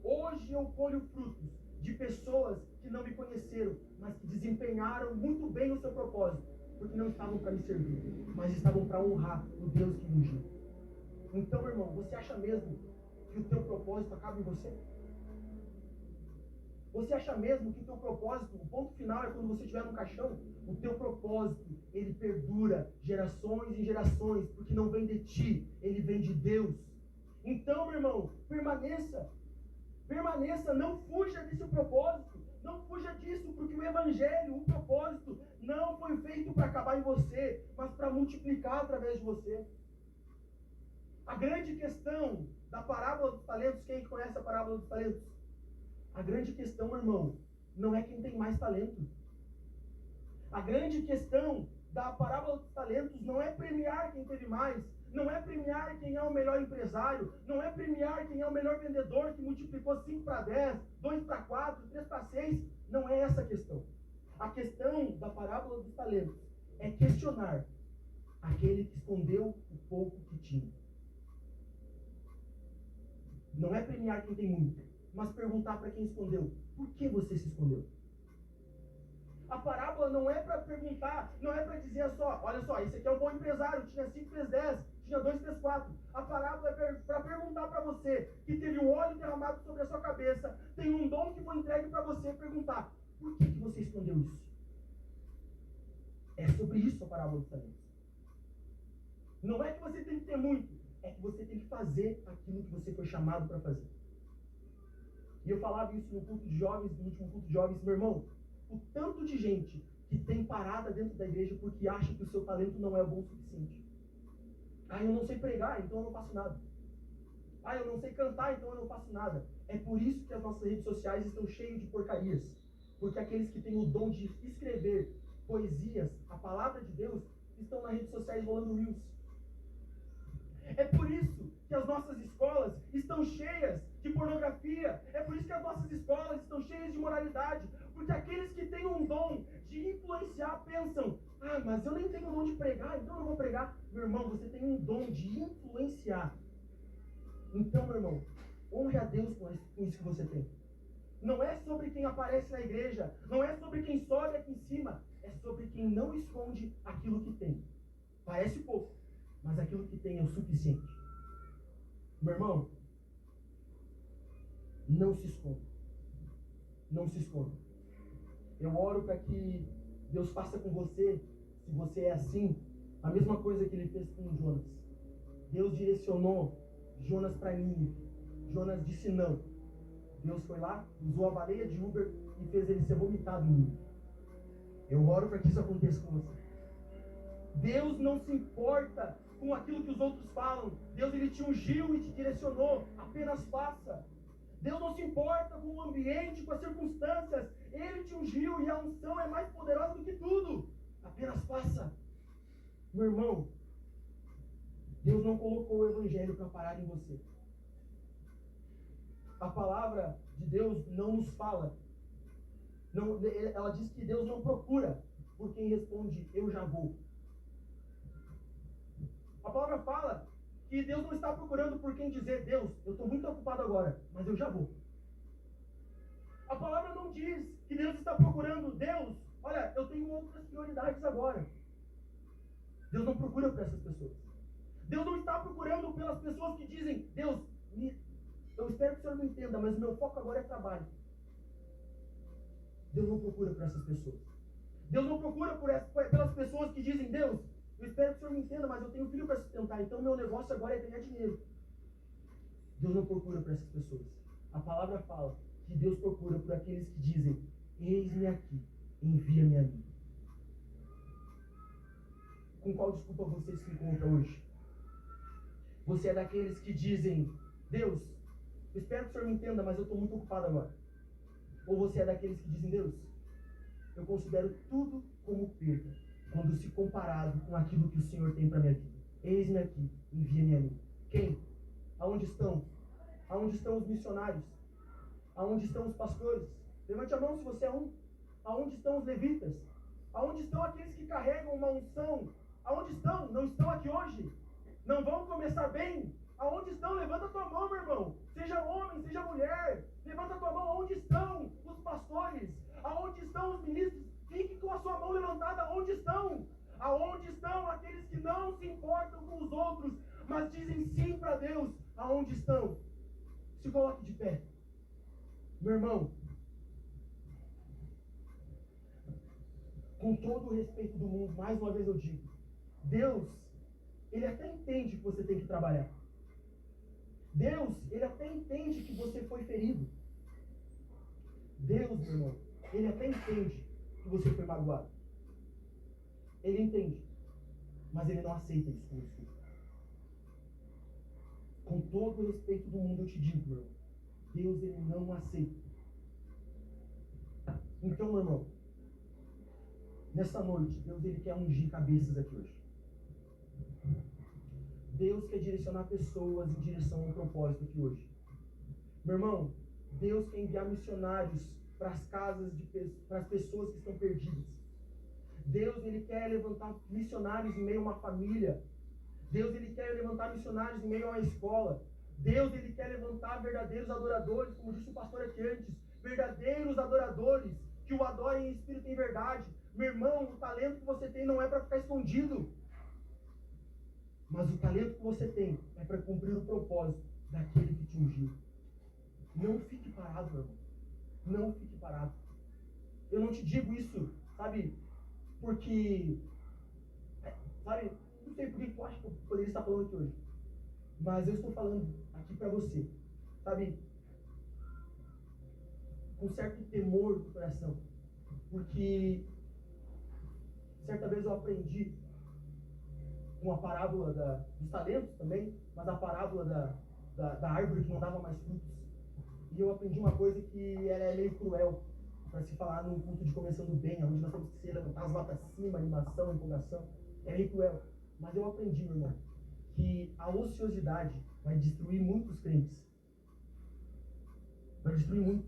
Hoje eu colho frutos de pessoas que não me conheceram, mas que desempenharam muito bem o seu propósito, porque não estavam para me servir, mas estavam para honrar o Deus que me ungiu. Então, meu irmão, você acha mesmo que o teu propósito acaba em você? Você acha mesmo que o teu propósito, o ponto final é quando você estiver no caixão? O teu propósito, ele perdura gerações e gerações, porque não vem de ti, ele vem de Deus. Então, meu irmão, permaneça, não fuja desse propósito, não fuja disso, porque o evangelho, o propósito, não foi feito para acabar em você, mas para multiplicar através de você. A grande questão da parábola dos talentos, quem conhece a parábola dos talentos? A grande questão, meu irmão, não é quem tem mais talento. A grande questão da parábola dos talentos não é premiar quem teve mais, não é premiar quem é o melhor empresário, não é premiar quem é o melhor vendedor que multiplicou 5 para 10, 2 para 4, 3 para 6. Não é essa a questão. A questão da parábola dos talentos é questionar aquele que escondeu o pouco que tinha. Não é premiar quem tem muito, mas perguntar para quem escondeu: por que você se escondeu? A parábola não é para perguntar, não é para dizer só: olha só, esse aqui é um bom empresário, tinha 5, fez 10, tinha 2, fez 4. A parábola é para perguntar para você, que teve o óleo derramado sobre a sua cabeça, tem um dom que foi entregue para você, perguntar: por que você escondeu isso? É sobre isso a parábola dos talentos. Não é que você tem que ter muito, é que você tem que fazer aquilo que você foi chamado para fazer. E eu falava isso no culto de jovens, no último culto de jovens, meu irmão, o tanto de gente que tem parada dentro da igreja porque acha que o seu talento não é bom o suficiente. Ah, eu não sei pregar, então eu não faço nada. Ah, eu não sei cantar, então eu não faço nada. É por isso que as nossas redes sociais estão cheias de porcarias. Porque aqueles que têm o dom de escrever poesias, a palavra de Deus, estão nas redes sociais rolando reels. É por isso que as nossas escolas estão cheias de pornografia. É por isso que as nossas escolas estão cheias de moralidade. Porque aqueles que têm um dom de influenciar pensam: ah, mas eu nem tenho o dom de pregar, então eu não vou pregar. Meu irmão, você tem um dom de influenciar. Então, meu irmão, honre a Deus com isso que você tem. Não é sobre quem aparece na igreja, não é sobre quem sobe aqui em cima, é sobre quem não esconde aquilo que tem. Parece pouco, mas aquilo que tem é o suficiente. Meu irmão, não se esconda. Não se esconda. Eu oro para que Deus faça com você, se você é assim, a mesma coisa que ele fez com Jonas. Deus direcionou Jonas para Nínive. Jonas disse não. Deus foi lá, usou a baleia de Uber e fez ele ser vomitado em Nínive. Eu oro para que isso aconteça com você. Deus não se importa com aquilo que os outros falam. Deus, ele te ungiu e te direcionou. Apenas faça. Deus não se importa com o ambiente, com as circunstâncias. Ele te ungiu e a unção é mais poderosa do que tudo. Apenas faça. Meu irmão, Deus não colocou o evangelho para parar em você. A palavra de Deus não nos fala. Não, ela diz que Deus não procura por quem responde: eu já vou. A palavra fala que Deus não está procurando por quem dizer: Deus, eu estou muito ocupado agora, mas eu já vou. A palavra não diz que Deus está procurando: Deus, olha, eu tenho outras prioridades agora. Deus não procura por essas pessoas. Deus não está procurando pelas pessoas que dizem: Deus, eu espero que o Senhor me entenda, mas o meu foco agora é trabalho. Deus não procura por essas pessoas. Deus não procura pelas pessoas que dizem: Deus, eu espero que o Senhor me entenda, mas eu tenho filho para sustentar, então meu negócio agora é ganhar dinheiro. Deus não procura por essas pessoas. A palavra fala que Deus procura por aqueles que dizem: eis-me aqui, envia-me a mim. Com qual desculpa você se encontra hoje? Você é daqueles que dizem: Deus, eu espero que o Senhor me entenda, mas eu estou muito ocupado agora. Ou você é daqueles que dizem: Deus, eu considero tudo como perda quando se comparado com aquilo que o Senhor tem para minha vida. Eis-me aqui, envia-me a mim. Quem? Aonde estão? Aonde estão os missionários? Aonde estão os pastores? Levante a mão se você é um. Aonde estão os levitas? Aonde estão aqueles que carregam uma unção? Aonde estão? Não estão aqui hoje? Não vão começar bem? Aonde estão? Levanta tua mão, meu irmão. Seja homem, seja mulher. Levanta tua mão. Aonde estão os pastores? Aonde estão os ministros? Fique com a sua mão levantada. Aonde estão? Aonde estão aqueles que não se importam com os outros, mas dizem sim para Deus? Aonde estão? Se coloque de pé. Meu irmão, com todo o respeito do mundo, mais uma vez eu digo, Deus, Ele até entende que você tem que trabalhar. Deus, Ele até entende que você foi ferido. Deus, meu irmão, Ele até entende que você foi magoado. Ele entende, mas Ele não aceita isso como desculpa. Com todo o respeito do mundo eu te digo, meu irmão, Deus, Ele não aceita. Então, meu irmão, nessa noite, Deus, Ele quer ungir cabeças aqui hoje. Deus quer direcionar pessoas em direção a um propósito aqui hoje. Meu irmão, Deus quer enviar missionários para as casas, para as pessoas que estão perdidas. Deus, Ele quer levantar missionários em meio a uma família. Deus, Ele quer levantar missionários em meio a uma escola. Deus, Ele quer levantar verdadeiros adoradores, como disse o pastor aqui antes, verdadeiros adoradores, que o adorem em espírito e em verdade. Meu irmão, o talento que você tem não é para ficar escondido. Mas o talento que você tem é para cumprir o propósito daquele que te ungiu. Não fique parado, meu irmão. Não fique parado. Eu não te digo isso, sabe, porque, sabe, não sei por que tu acha que eu poderia estar falando aqui hoje. Mas eu estou falando aqui para você, sabe, com certo temor do coração. Porque certa vez eu aprendi com a parábola dos talentos também, mas a parábola da árvore que não dava mais frutos. E eu aprendi uma coisa que ela é meio cruel para se falar num culto de começando bem, onde nós temos que se levantar as latas acima, animação, empolgação. É meio cruel. Mas eu aprendi, meu irmão, que a ociosidade vai destruir muitos crentes. Vai destruir muito.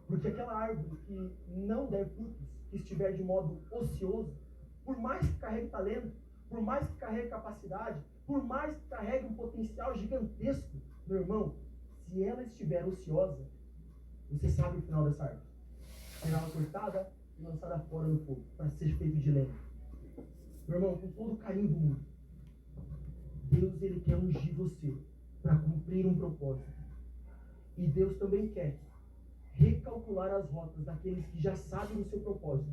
Porque aquela árvore que não der frutos, que estiver de modo ocioso, por mais que carregue talento, por mais que carregue capacidade, por mais que carregue um potencial gigantesco, meu irmão, se ela estiver ociosa, você sabe o final dessa árvore. Será ela cortada e lançada fora no fogo, para ser feito de lenha. Meu irmão, com todo o carinho do mundo, Deus, Ele quer ungir você para cumprir um propósito. E Deus também quer recalcular as rotas daqueles que já sabem do seu propósito,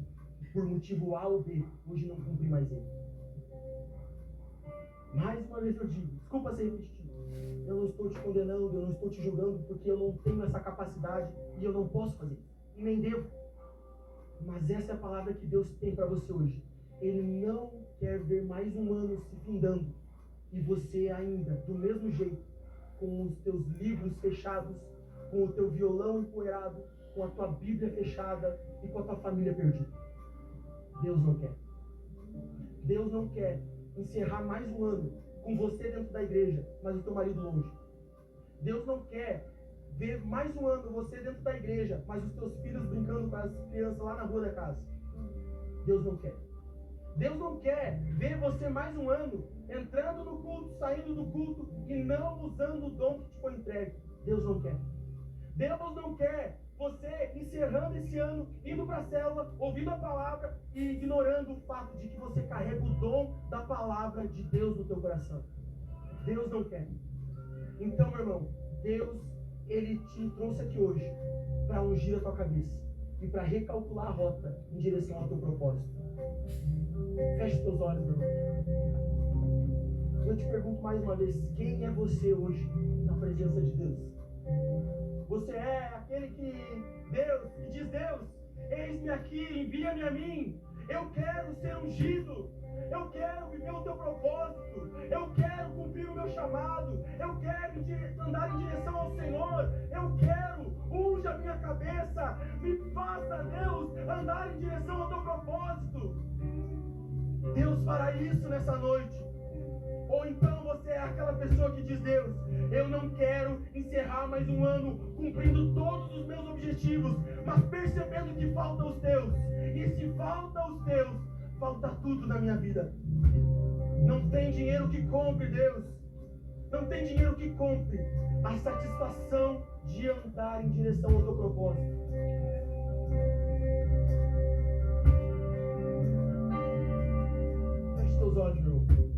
por motivo A ou B, hoje não cumpre mais ele. Mais uma vez eu digo, desculpa ser repetitivo, eu não estou te condenando, eu não estou te julgando, porque eu não tenho essa capacidade e eu não posso fazer isso, e nem devo. Mas essa é a palavra que Deus tem para você hoje. Ele não quer ver mais um ano se findando e você ainda, do mesmo jeito, com os teus livros fechados, com o teu violão empoeirado, com a tua Bíblia fechada e com a tua família perdida. Deus não quer. Deus não quer encerrar mais um ano com você dentro da igreja, mas o teu marido longe. Deus não quer ver mais um ano você dentro da igreja, mas os teus filhos brincando com as crianças lá na rua da casa. Deus não quer. Deus não quer ver você mais um ano entrando no culto, saindo do culto e não usando o dom que te foi entregue. Deus não quer. Deus não quer você encerrando esse ano, indo para a célula, ouvindo a palavra e ignorando o fato de que você carrega o dom da palavra de Deus no teu coração. Deus não quer. Então, meu irmão, Deus, Ele te trouxe aqui hoje para ungir a tua cabeça e para recalcular a rota em direção ao teu propósito. Feche os teus olhos, meu irmão. Eu te pergunto mais uma vez, quem é você hoje na presença de Deus? Você é aquele que diz, Deus, eis-me aqui, envia-me a mim. Eu quero ser ungido. Eu quero viver o teu propósito. Eu quero cumprir o meu chamado. Eu quero andar em direção ao Senhor. Eu quero, unja a minha cabeça. Me faça, Deus, andar em direção ao teu propósito. Deus fará isso nessa noite. Ou então você é aquela pessoa que diz: Deus, eu não quero encerrar mais um ano cumprindo todos os meus objetivos, mas percebendo que faltam os teus. E se falta os teus, falta tudo na minha vida. Não tem dinheiro que compre, Deus. Não tem dinheiro que compre a satisfação de andar em direção ao teu propósito. Feche teus olhos, meu irmão.